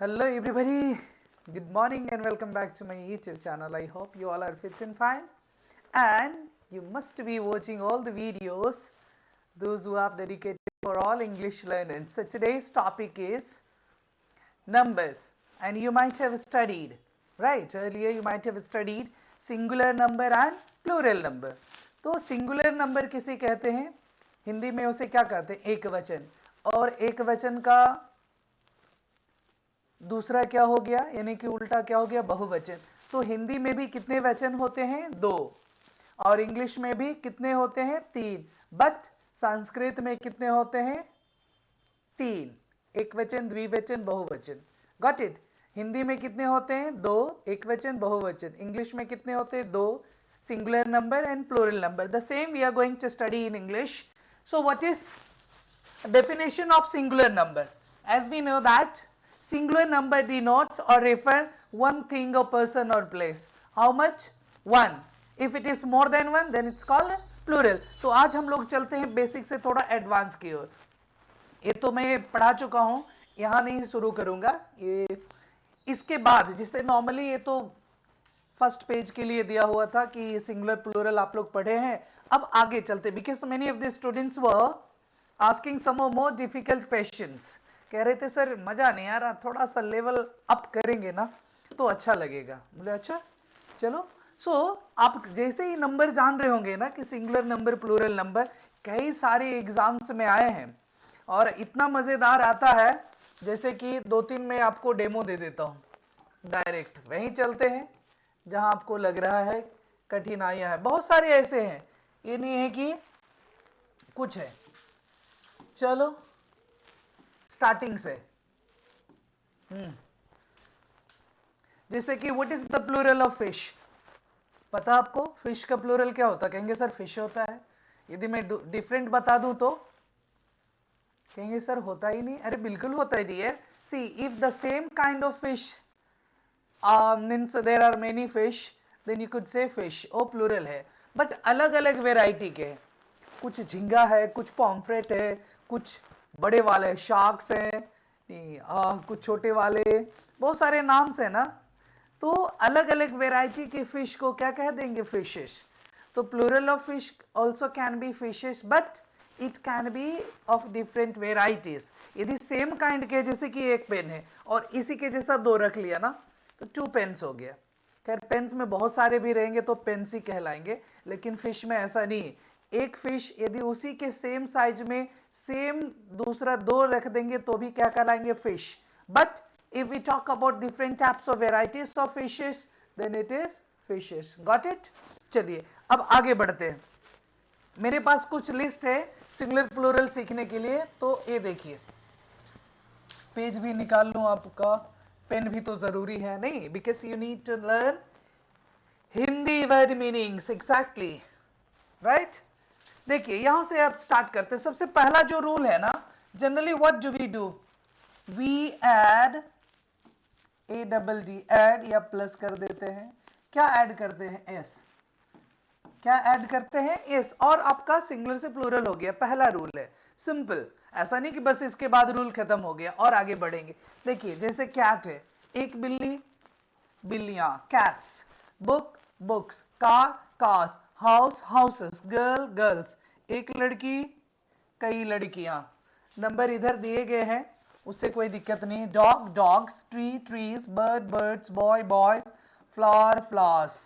Hello everybody, good morning and welcome back to my YouTube channel. I hope you all are fit and fine, and you must be watching all the videos, those who are dedicated for all English learners. So today's topic is numbers, and you might have studied, right, earlier you might have studied singular number and plural number. तो singular number किसे कहते हैं? हिंदी में उसे क्या कहते हैं? एक वचन. और एक वचन का दूसरा क्या हो गया, यानी कि उल्टा क्या हो गया? बहुवचन. तो हिंदी में भी कितने वचन होते हैं? 2. और इंग्लिश में भी कितने होते हैं? 3. बट संस्कृत में कितने होते हैं? 3. एक वचन, द्विवचन, बहुवचन. Got it? हिंदी में कितने होते हैं? 2. एक वचन, बहुवचन. इंग्लिश में कितने होते हैं? 2. Singular number and plural number. The same we are going to study in English. So what is definition of singular number? As we know that singular number denotes or refer one thing or person or place. How much? 1. If it is more than 1 then it's called plural. तो आज हम लोग चलते हैं basic से थोड़ा advance की ओर. ये तो मैं पढ़ा चुका हूँ, यहाँ नहीं शुरू करूँगा. ये इसके बाद, जिससे नॉर्मली ये तो फर्स्ट पेज के लिए दिया हुआ था कि सिंगुलर प्लूरल आप लोग पढ़े हैं. अब आगे चलते, because many of the students were asking some more difficult questions. कह रहे थे सर मजा नहीं आ रहा, थोड़ा सा लेवल अप करेंगे ना तो अच्छा लगेगा. बोले अच्छा चलो. सो आप जैसे ही नंबर जान रहे होंगे ना कि सिंगुलर नंबर, प्लूरल नंबर कई सारे एग्जाम्स में आए हैं और इतना मजेदार आता है, जैसे कि 2-3 में आपको डेमो दे देता हूँ. डायरेक्ट वहीं चलते हैं जहाँ आपको लग रहा है कठिनाइयाँ हैं. बहुत सारे ऐसे हैं, ये नहीं है कि कुछ है. चलो स्टार्टिंग से. जैसे कि what is the plural of fish? पता आपको फिश का प्लूरल क्या होता है? कहेंगे सर फिश होता है. यदि मैं डिफरेंट बता दूं तो कहेंगे सर होता ही नहीं. अरे बिल्कुल होता है dear. See if the same kind of fish means there are many fish, then you could say fish. ओ प्लूरल है, बट अलग अलग वेराइटी के हैं. कुछ झींगा है, कुछ पॉम्फ्रेट है, कुछ बड़े वाले शार्क्स हैं, कुछ छोटे वाले, बहुत सारे नाम्स हैं ना. तो अलग अलग वेराइटी के फिश को क्या कह देंगे? फिशेस. तो plural of fish also can be fishes, but it can be of different varieties. यदि सेम काइंड के, जैसे कि एक पेन है और इसी के जैसा 2 रख लिया ना तो 2 पेन्स हो गया. खैर पेन्स में बहुत सारे भी रहेंगे तो पेन्स ही कहलाएंगे, लेकिन फिश में ऐसा नहीं. एक फिश यदि उसी के सेम साइज में सेम दूसरा 2 रख देंगे तो भी क्या कहलाएंगे? Fish. But if we talk about different types of varieties of fishes then it is fishes. Got it? चलिए अब आगे बढ़ते हैं. मेरे पास कुछ लिस्ट है सिंगुलर प्लूरल सीखने के लिए, तो ये देखिए. पेज भी निकाल लूं आपका, पेन भी तो जरूरी है नहीं, because you need to learn Hindi word meanings. Exactly right. देखिए यहां से आप स्टार्ट करते हैं. सबसे पहला जो रूल है ना, generally what do we do? We add ADD, add या प्लस कर देते हैं. क्या ऐड करते हैं? एस. क्या ऐड करते हैं? एस. और आपका सिंगुलर से प्लूरल हो गया. पहला रूल है, सिंपल. ऐसा नहीं कि बस इसके बाद रूल खत्म हो गया और आगे बढ़ेंगे. देखिए जैसे कैट है, एक बिल्ली, बिल्लियां, cats. Book, books. Car, cars. House, houses. Girl, girls. एक लड़की, कई लड़कियां. नंबर इधर दिए गए हैं, उससे कोई दिक्कत नहीं. Dog, dogs. Tree, trees. Bird, birds. Boy, boys. Flower, flowers.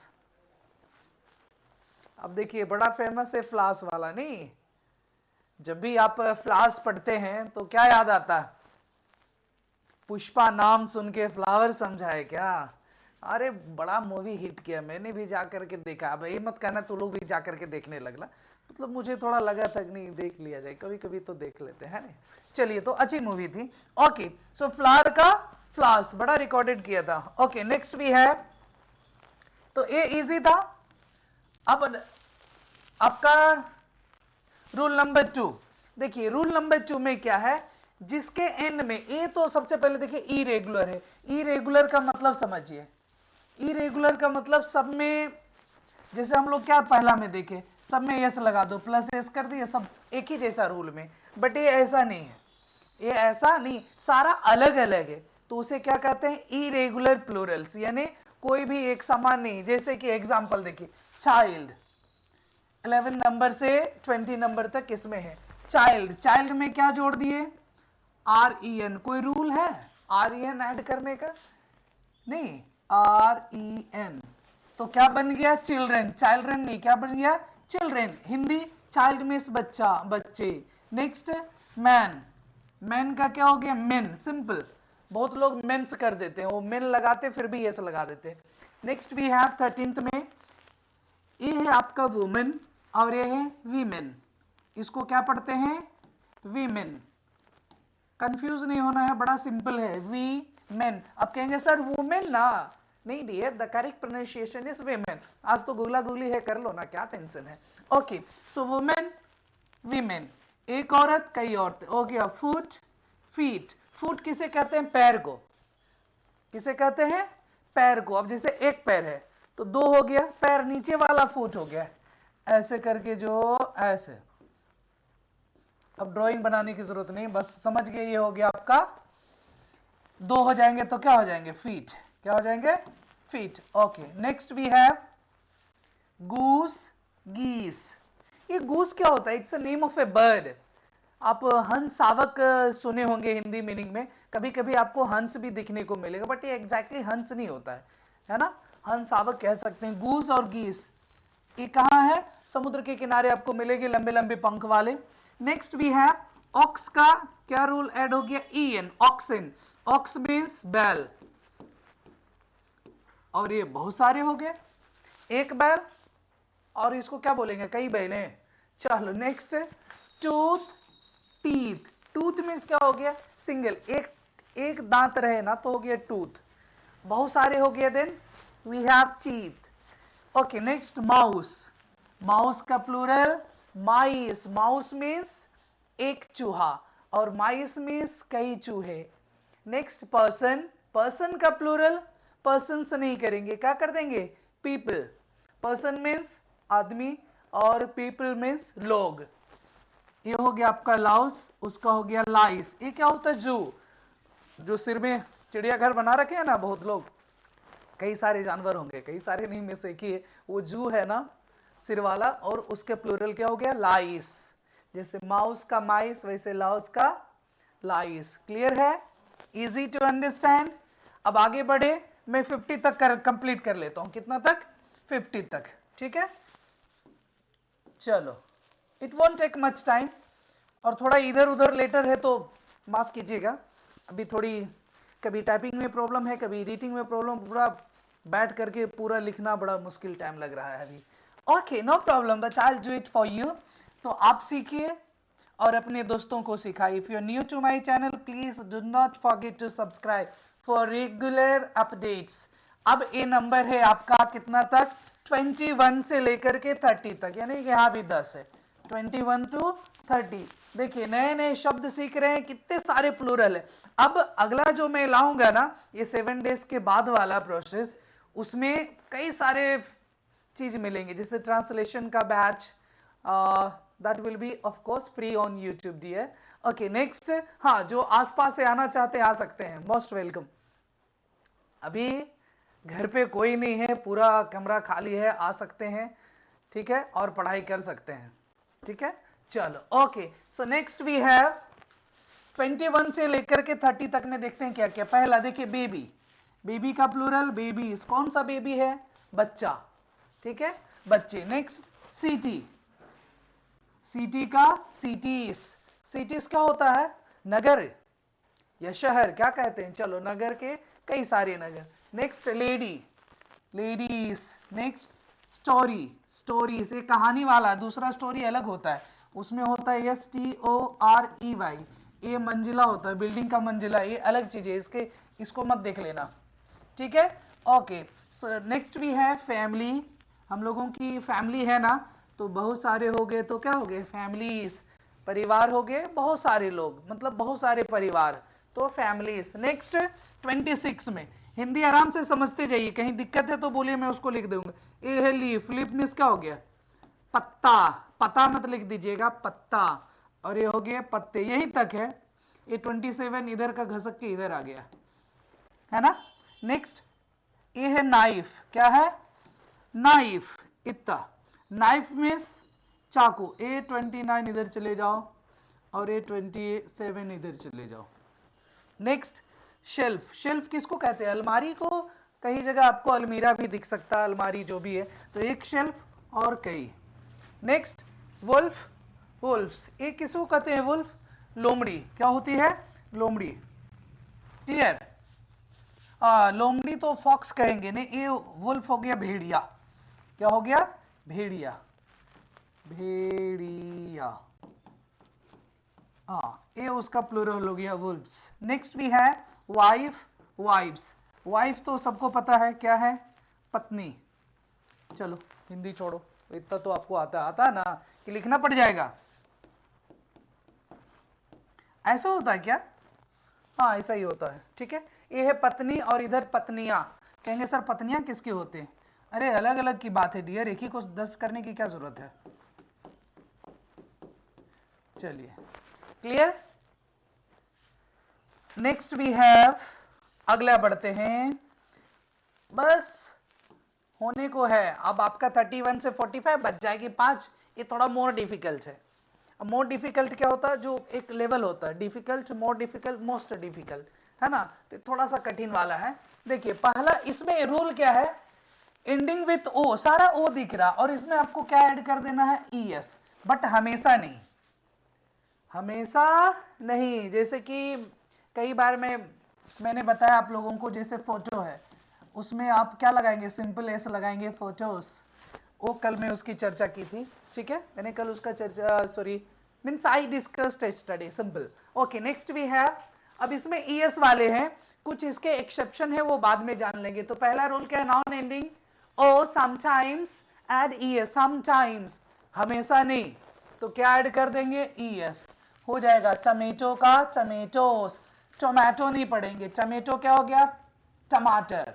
अब देखिए बड़ा फेमस है फ्लावर्स वाला. नहीं, जब भी आप फ्लावर्स पढ़ते हैं तो क्या याद आता है? पुष्पा नाम सुन के फ्लावर समझाए क्या? अरे बड़ा मूवी हिट किया, मैंने भी जा करके देखा. अब ये मत कहना तू लोग भी जा करके देखने लगला. मतलब मुझे थोड़ा लगा था कि नहीं देख लिया जाए, कभी कभी तो देख लेते हैं ना. चलिए तो अच्छी मूवी थी. ओके, सो फ्लावर का फ्लावर्स बड़ा रिकॉर्डेड किया था. ओके नेक्स्ट भी है. तो ये इजी था. अब आपका रूल नंबर 2. देखिए रूल नंबर 2 में क्या है? जिसके एंड में ए, तो सबसे पहले देखिए इरेगुलर है. इरेगुलर का मतलब समझिए. इरेगुलर का मतलब सब में, जैसे हम लोग क्या पहला में देखे, सब में यस लगा दो, प्लस एस कर दिए, सब एक ही जैसा रूल में. बट ये ऐसा नहीं है. ये ऐसा नहीं, सारा अलग अलग है. तो उसे क्या कहते हैं, इरेगुलर प्लूरल्स, यानी कोई भी एक समान नहीं। जैसे कि एग्जांपल देखिए, चाइल्ड 11 नंबर से 20 नंबर तक इसमें है चाइल्ड। चाइल्ड में क्या जोड़ दिए, REN। कोई रूल है REN ऐड करने का? नहीं, REN तो क्या बन गया, चिल्ड्रेन। चिल्ड्रेन नहीं, क्या बन गया, चिल्ड्रेन। हिंदी चाइल्ड मीन्स बच्चा, बच्चे। नेक्स्ट मैन, मैन का क्या हो गया, मेन। सिंपल, बहुत लोग मेंस कर देते हैं, वो मेन लगाते फिर भी यस लगा देते हैं। नेक्स्ट वी हैव 13th में, ये है आपका वुमेन और ये है वीमेन। इसको क्या पढ़ते हैं, वीमेन। कंफ्यूज नहीं होना है, बड़ा सिंपल है, वी मेन। अब कहेंगे सर वुमेन ना, नहीं dear, the correct pronunciation is women. आज तो गुगला गुगली है, कर लो ना, क्या टेंशन है। ओके, सो वुमेन, वीमेन, एक औरत कई औरतें, हो गया। Foot, feet. फुट किसे कहते हैं, पैर को। किसे कहते हैं, पैर को। अब जैसे एक पैर है तो दो हो गया, पैर नीचे वाला फुट हो गया, ऐसे करके जो ऐसे। अब ड्राइंग बनाने की जरूरत नहीं, बस समझ गए, ये हो गया आपका। दो हो जाएंगे तो क्या हो जाएंगे, फीट। क्या हो जाएंगे, feet. Okay, next we have goose, geese. ये गूस क्या होता है, it's a name of a bird. आप हंस सावक सुने होंगे हिंदी मीनिंग में, कभी कभी आपको हंस भी दिखने को मिलेगा, बट ये एग्जैक्टली हंस नहीं होता है ना, हंस सावक कह सकते हैं। गूस और गीस ये कहाँ है, समुद्र के किनारे आपको मिलेगी, लंबे लंबे पंख वाले। नेक्स्ट वी हैव ऑक्स का क्या रूल ऐड हो गया, EN, ऑक्सिन। ऑक्स मीन्स बैल, और ये बहुत सारे हो गए, एक बैल, और इसको क्या बोलेंगे, कई बैलें। चलो next, tooth, teeth. Tooth means क्या हो गया, सिंगल, एक दांत रहे ना तो हो गया टूथ, बहुत सारे हो गए, then we have teeth. Okay, next mouse. Mouse का प्लूरल माइस। माउस मीन्स एक चूहा, और माइस मीन्स कई चूहे। Next person. पर्सन का प्लूरल पर्सन से नहीं करेंगे, क्या कर देंगे, पीपल। पर्सन मीन्स आदमी और पीपल मीन्स लोग। ये हो गया आपका लाउस, उसका हो गया लाइस। ये क्या होता है, जू। जो सिर में चिड़ियाघर बना रखे हैं ना बहुत लोग, कई सारे जानवर होंगे, कई सारे नहीं में से कि वो जू है ना सिर वाला, और उसके प्लूरल क्या हो गया, लाइस। जैसे माउस का माइस, वैसे लाउस का लाइस। क्लियर है, इजी टू अंडरस्टैंड। अब आगे बढ़े, मैं 50 तक कंप्लीट कर लेता हूं। कितना तक, 50 तक, ठीक है। चलो, it won't take much time, और थोड़ा इधर उधर लेटर है तो माफ कीजिएगा, अभी थोड़ी कभी टाइपिंग में प्रॉब्लम है, कभी एडिटिंग में प्रॉब्लम, पूरा बैठ करके पूरा लिखना बड़ा मुश्किल टाइम लग रहा है अभी। Okay, no problem, but I will do it for you. तो आप सीखिए और अपने दोस्तों को सिखाइए। If you are new to my channel, please do not forget to subscribe for regular updates. अब ये नंबर है आपका कितना तक, 21 से लेकर के 30 तक, यानी कि यहाँ भी 10 है, 21 to 30। देखिए नए नए शब्द सीख रहे हैं, कितने सारे प्लूरल है। अब अगला जो मैं लाऊंगा ना, ये 7 डेज के बाद वाला प्रोसेस, उसमें कई सारे चीज मिलेंगे, जैसे ट्रांसलेशन का batch, that will be of course free on YouTube dear. Okay, next, हाँ, जो आसपास से आना चाहते आ सकते हैं, मोस्ट वेलकम। अभी घर पे कोई नहीं है, पूरा कमरा खाली है, आ सकते हैं, ठीक है, और पढ़ाई कर सकते हैं, ठीक है। चलो, okay, so next we have 21 से लेकर के 30 तक में देखते हैं क्या क्या। पहला देखिए, बेबी। बेबी का प्लूरल बेबीज। कौन सा बेबी है, बच्चा, ठीक है, बच्चे। Next, city. सिटी का सिटीज। सिटीज क्या होता है, नगर या शहर, क्या कहते हैं, चलो नगर के कई सारे नगर। Next, lady, ladies. Next, story, stories, एक कहानी वाला। दूसरा स्टोरी अलग होता है, उसमें होता है STOREY, ये मंजिला होता है, बिल्डिंग का मंजिला, ये अलग चीज है, इसको मत देख लेना, ठीक है। ओके, सो नेक्स्ट वी है फैमिली। हम लोगों की फैमिली है ना, तो बहुत सारे हो गए, तो क्या हो गए, फैमिलीज। परिवार हो गए, बहुत सारे लोग, मतलब बहुत सारे परिवार, तो फैमिलीज। नेक्स्ट 26 में, हिंदी आराम से समझते जाइए, कहीं दिक्कत है तो बोलिए, मैं उसको लिख दूंगा। ये है लीफ। लीफ मीन्स क्या हो गया, पत्ता। पता मत लिख दीजिएगा, पत्ता। और ये हो गया पत्ते, यहीं तक है। ये 27 इधर का घसक के इधर आ गया, है ना। नेक्स्ट ये है नाइफ, क्या है, नाइफ, इतना, नाइफ मीन्स चाकू। A29 इधर चले जाओ और A27 इधर चले जाओ। नेक्स्ट शेल्फ, शेल्फ किसको कहते हैं, अलमारी को, कई जगह आपको अलमीरा भी दिख सकता है, अलमारी जो भी है, तो एक शेल्फ और कई। नेक्स्ट वुल्फ, वुल्फ्स, ये किसको कहते हैं, वुल्फ, लोमड़ी, क्या होती है, लोमड़ी, क्लियर। लोमड़ी तो फॉक्स कहेंगे नहीं, ये वुल्फ हो गया भेड़िया, क्या हो गया, भेड़िया, भेड़िया, ये उसका प्लूरल हो गया वुल्फ्स। नेक्स्ट भी है वाइफ, वाइफ्स, वाइफ तो सबको पता है क्या है, पत्नी। चलो हिंदी छोड़ो, इतना तो आपको आता ना कि लिखना पड़ जाएगा, ऐसा होता है क्या, हाँ ऐसा ही होता है, ठीक है। ये है पत्नी और इधर पत्नियां, कहेंगे सर पत्नियां किसकी होते हैं, अरे अलग अलग की बात है डियर, एक ही को 10 करने की क्या जरूरत है। चलिए क्लियर। नेक्स्ट वी हैव, अगला बढ़ते हैं, बस होने को है, अब आपका 31 से 45 बच जाएगी 5, ये थोड़ा मोर डिफिकल्ट है। अब मोर डिफिकल्ट क्या होता है, जो एक लेवल होता है, difficult, more difficult, most difficult, है ना, तो थोड़ा सा कठिन वाला है। देखिए पहला इसमें रूल क्या है, एंडिंग विथ ओ, सारा ओ दिख रहा, और इसमें आपको क्या ऐड कर देना है, ES, बट हमेशा नहीं, हमेशा नहीं। जैसे कि कई बार मैंने बताया आप लोगों को, जैसे फोटो है उसमें आप क्या लगाएंगे, सिंपल एस लगाएंगे, फोटोस, वो कल मैं उसकी चर्चा की थी, ठीक है, मैंने कल उसका चर्चा, sorry means I discussed study, simple. Okay next we have, अब इसमें ES वाले हैं, कुछ इसके एक्सेप्शन है वो बाद में जान लेंगे। तो पहला रूल क्या है, नाउन एंडिंग ओ समटाइम्स ऐड ES, समटाइम्स, हमेशा नहीं, तो क्या ऐड कर देंगे, ES, हो जाएगा टमेटो का टमेटोस, टोमेटो नहीं पढ़ेंगे, टमेटो क्या हो गया, टमाटर,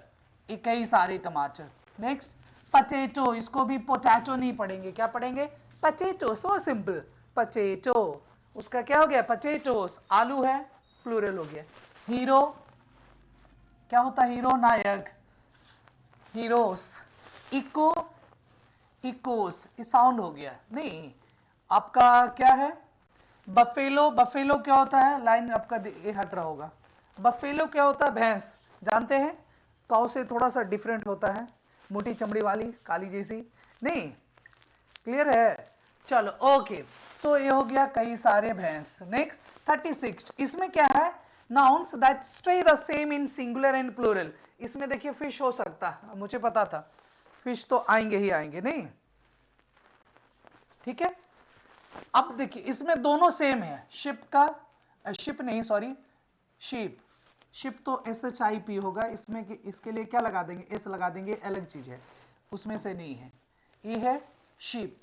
कई सारे टमाटर। नेक्स्ट पटेटो, इसको भी पोटैटो नहीं पढ़ेंगे, क्या पढ़ेंगे, पटेटो, सो सिंपल, पटेटो, उसका क्या हो गया, पटेटोस, आलू है, प्लूरल हो गया। हीरो क्या होता है, हीरो नायक, हीरोस, इको, इकोस, ये साउंड हो गया नहीं, आपका क्या है, बफेलो, बफेलो क्या होता है, लाइन आपका ये हट रहा होगा, बफेलो क्या होता है, भैंस, जानते हैं, काऊ से थोड़ा सा डिफरेंट होता है, मोटी चमड़ी वाली, काली जैसी, नहीं, क्लियर है। चलो ओके, सो ये हो गया कई सारे भैंस। नेक्स्ट 36, इसमें क्या है, nouns that stay the same in singular and plural, इसमें देखिए फिश हो सकता, मुझे पता था फिश तो आएंगे ही आएंगे, नहीं, ठीक है। अब देखिए इसमें दोनों सेम है, शिप का, शिप नहीं सॉरी, शिप, शिप तो SHIP होगा, इसमें इसके लिए क्या लगा देंगे, S लगा देंगे, अलग चीज है, उसमें से नहीं है। ये है शिप,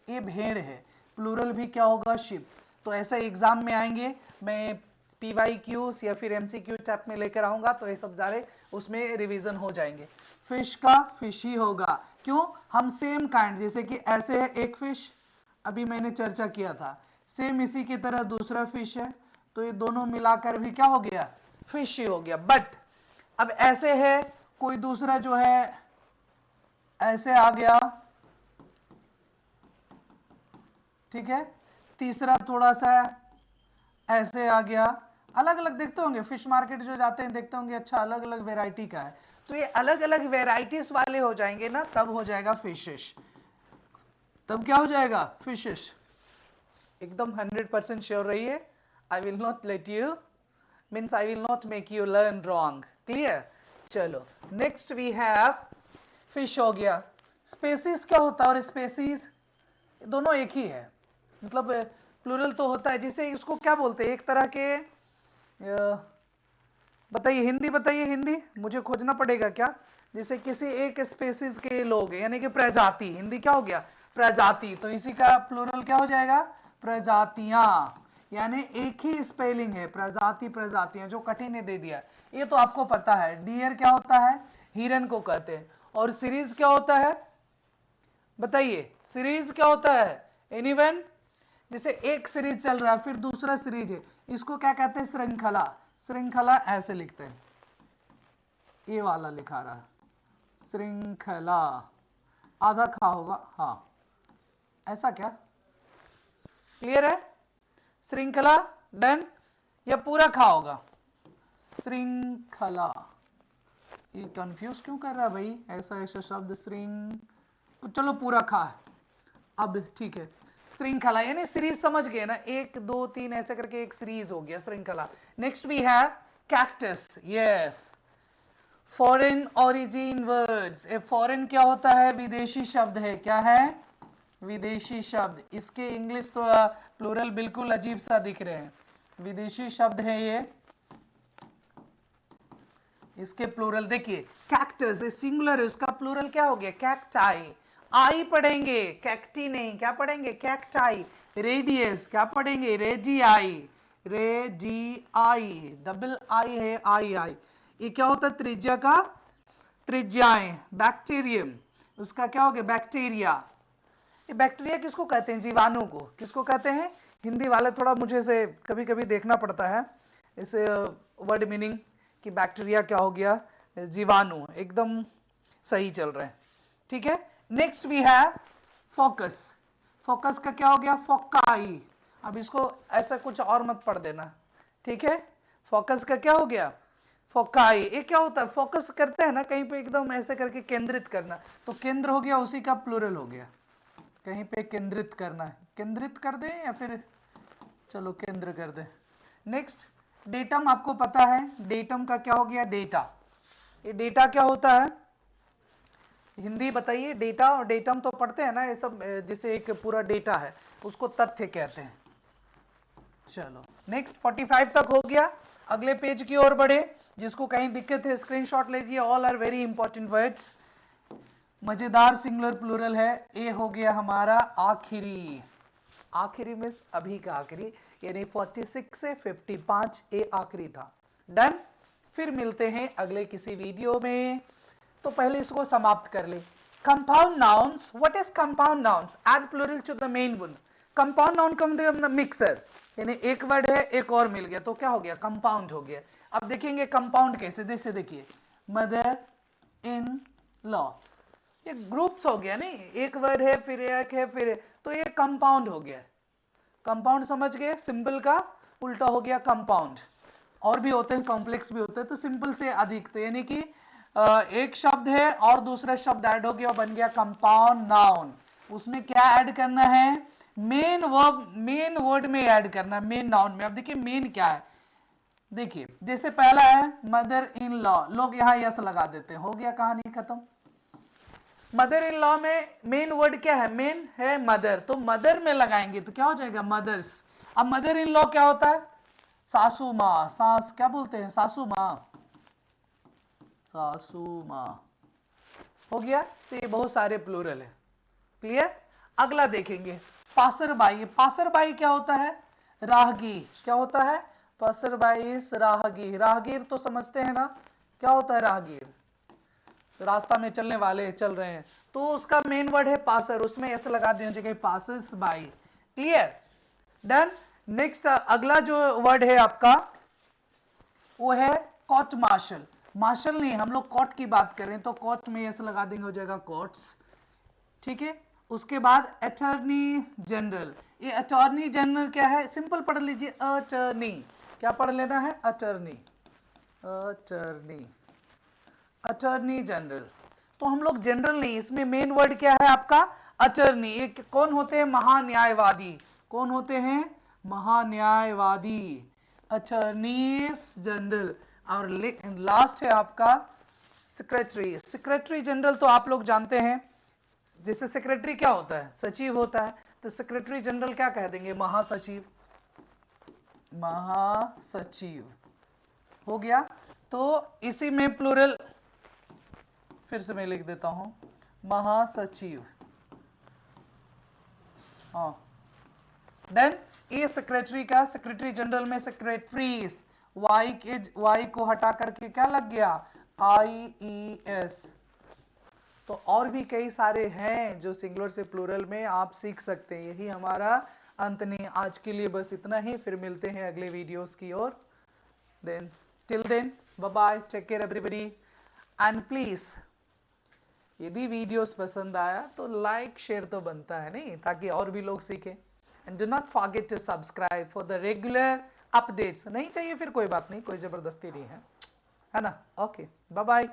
ये भेड़ है, प्लूरल भी क्या होगा, शिप। तो ऐसे एग्जाम में आएंगे, मैं PYQs या फिर MCQ टाइप में लेकर आऊंगा, तो ये सब सारे उसमें रिवीजन हो जाएंगे। फिश का फिश ही होगा, क्यों, हम सेम काइंड, जैसे कि ऐसे है एक फिश, अभी मैंने चर्चा किया था, सेम इसी की तरह दूसरा फिश है, तो ये दोनों मिलाकर भी क्या हो गया, फिश ही हो गया। बट अब ऐसे है कोई दूसरा जो है, ऐसे आ गया, ठीक है, तीसरा थोड़ा सा ऐसे आ गया, अलग अलग देखते होंगे, फिश मार्केट जो जाते हैं देखते होंगे, अच्छा अलग अलग वेराइटी का है, तो ये अलग अलग वेराइटीज वाले हो जाएंगे ना, तब हो जाएगा फिशेस, तब क्या हो जाएगा, फिशेस। एकदम 100% श्योर रहिए, I will not let you, means I will not make you learn wrong, clear. चलो नेक्स्ट वी हैव, फिश हो गया, स्पेसीज क्या होता है, और स्पेसीज दोनों एक ही है, मतलब प्लूरल तो होता है, जिसे उसको क्या बोलते हैं, एक तरह के, बताइए हिंदी, बताइए हिंदी, मुझे खोजना पड़ेगा क्या, जैसे किसी एक स्पेसीज के लोग, यानी कि प्रजाति, हिंदी क्या हो गया, प्रजाति, तो इसी का प्लूरल क्या हो जाएगा, प्रजातियां, यानी एक ही स्पेलिंग है, प्रजाति, प्रजातियां, जो कठिन ने दे दिया, ये तो आपको पता है। डियर क्या होता है, हिरन को कहते हैं, और सीरीज क्या होता है, बताइए सीरीज क्या होता है, एनीवन, जैसे एक सीरीज चल रहा है फिर दूसरा सीरीज है, इसको क्या कहते हैं, श्रृंखला, श्रृंखला ऐसे लिखते हैं, ए वाला लिखा रहा है, श्रृंखला आधा खा होगा, हाँ ऐसा क्या, क्लियर है, श्रृंखला डन, या पूरा खा होगा, श्रृंखला, ये कंफ्यूज क्यों कर रहा है भाई, ऐसा ऐसा शब्द चलो पूरा खा है, अब ठीक है, श्रृंखला यानी सीरीज समझ गए ना, 1 2 3 ऐसे करके एक सीरीज हो गया श्रृंखला। Next we have cactus, yes, foreign origin words, a foreign क्या होता है, विदेशी शब्द है, क्या है, विदेशी शब्द, इसके इंग्लिश तो प्लूरल बिल्कुल अजीब सा दिख रहे हैं, विदेशी शब्द है ये, इसके प्लूरल देखिए, कैक्टस सिंगुलर है, उसका प्लूरल क्या हो गया, कैक्टाई, आई पढ़ेंगे, कैक्टी नहीं, क्या पढ़ेंगे, कैक्टाई, रेडियस क्या पढ़ेंगे, रेजियाई, रेजियाई, डबल आई है, आई आई, ये क्या होता है, त्रिज्या का, त्रिज्याएं, बैक्टीरियम, उसका क्या हो गया, बैक्टीरिया, ये बैक्टीरिया किसको कहते हैं, जीवाणु को, किसको कहते हैं, हिंदी वाले थोड़ा मुझे से कभी कभी देखना पड़ता है इस वर्ड मीनिंग कि बैक्टीरिया क्या हो गया, जीवाणु, एकदम सही चल रहे हैं, ठीक है। Next we have focus, focus का क्या हो गया, फोकाई, अब इसको ऐसा कुछ और मत पढ़ देना, ठीक है, फोकस का क्या हो गया, फोकाई, ये क्या होता है, फोकस करते हैं ना कहीं पे एकदम ऐसे करके केंद्रित करना, तो केंद्र हो गया, उसी का प्लूरल हो गया, कहीं पे केंद्रित करना है, केंद्रित कर दें या फिर चलो केंद्र कर दें। नेक्स्ट डेटम, आपको पता है डेटम का क्या हो गया, डेटा, ये डेटा क्या होता है, हिंदी बताइए, डेटा और डेटम तो पढ़ते हैं ना, ये सब जैसे एक पूरा डेटा है उसको तथ्य कहते हैं। चलो नेक्स्ट 45 तक हो गया, अगले पेज की ओर बढ़े, जिसको कहीं दिक्कत है स्क्रीनशॉट लीजिए, all are very important words, मजेदार सिंगुलर प्लूरल है, ए हो गया हमारा आखिरी, आखिरी में अभी का आखिरी, यानी 46 से 55 ए आखिरी था, डन। फिर मिलते हैं अगले किसी वीडियो में, तो पहले इसको समाप्त कर ले। Compound nouns, what is compound nouns, add plural to the main one, compound noun come the mixer, यानी एक वर्ड है एक और मिल गया तो क्या हो गया, कंपाउंड हो गया। अब देखेंगे कंपाउंड कैसे, जैसे देखिए मदर इन लॉ, ये ग्रुप्स हो गया, नहीं एक वर्ड है फिर एक है फिर, तो ये कंपाउंड हो गया, कंपाउंड समझ गए, सिंपल का उल्टा हो गया कंपाउंड, और भी होते हैं कॉम्प्लेक्स भी होते हैं, तो सिंपल से अधिक, तो यानी कि एक शब्द है और दूसरा शब्द ऐड हो गया और बन गया कंपाउंड नाउन, उसमें क्या ऐड करना है, मेन वर्ब, मेन वर्ड में ऐड करना है, मेन नाउन में। अब देखिए मेन क्या है, देखिए जैसे पहला है मदर इन लॉ, लोग यहाँ यस लगा देते हैं, हो गया कहानी खत्म। मदर इन लॉ में मेन वर्ड क्या है, मेन है मदर, तो मदर में लगाएंगे तो क्या हो जाएगा, मदर्स। अब मदर इन लॉ क्या होता है, सासू माँ, सास क्या बोलते हैं, सासू माँ, सासू माँ, हो गया। तो ये बहुत सारे प्लूरल है, क्लियर। अगला देखेंगे पासरबाई, पासरबाई क्या होता है, राहगीर, क्या होता है, पासरबाई राहगीर, राहगीर तो समझते हैं ना क्या होता है, राहगीर रास्ता में चलने वाले, चल रहे हैं, तो उसका मेन वर्ड है पासर, उसमें ऐसे लगा देना चाहिए passers by, clear, done. Next अगला जो वर्ड है आपका वो है कोर्ट मार्शल, मार्शल नहीं, हम लोग कोर्ट की बात करें तो कोर्ट में ऐसे लगा देंगे, हो जाएगा कोर्ट्स, ठीक है। उसके बाद अटॉर्नी जनरल, ये अटॉर्नी जनरल क्या है, सिंपल पढ़ लीजिए, अटॉर्नी, क्या पढ़ लेना है, अटॉर्नी, अटॉर्नी, अटॉर्नी जनरल। तो हम लोग जनरल नहीं, इसमें मेन वर्ड क्या है आपका, अटॉर्नी। ये कौन होते हैं, महान्यायवादी, कौन होते हैं, महान्यायवादी, अटॉर्नीज जनरल। और लास्ट है आपका सेक्रेटरी, सेक्रेटरी जनरल तो आप लोग जानते हैं, जैसे सेक्रेटरी क्या होता है, सचिव होता है, तो सेक्रेटरी जनरल क्या कह देंगे, महासचिव, महासचिव, हो गया। तो इसी में प्लूरल फिर से मैं लिख देता हूं, महासचिव, हाँ देन ये सेक्रेटरी का, सेक्रेटरी जनरल में सेक्रेटरीज, वाई को हटा करके क्या लग गया, IES। तो और भी कई सारे हैं जो सिंगुलर से प्लूरल में आप सीख सकते हैं। यही हमारा अंत नहीं, आज के लिए बस इतना ही, फिर मिलते हैं अगले वीडियोस की ओर। Then till then bye bye, take care everybody. And please यदि वीडियोस पसंद आया तो लाइक शेयर तो बनता है नहीं, ताकि और भी लोग सीखें। And do not forget to subscribe for the regular updates. नहीं चाहिए फिर कोई बात नहीं, कोई जबरदस्ती नहीं है ना। Okay, bye bye.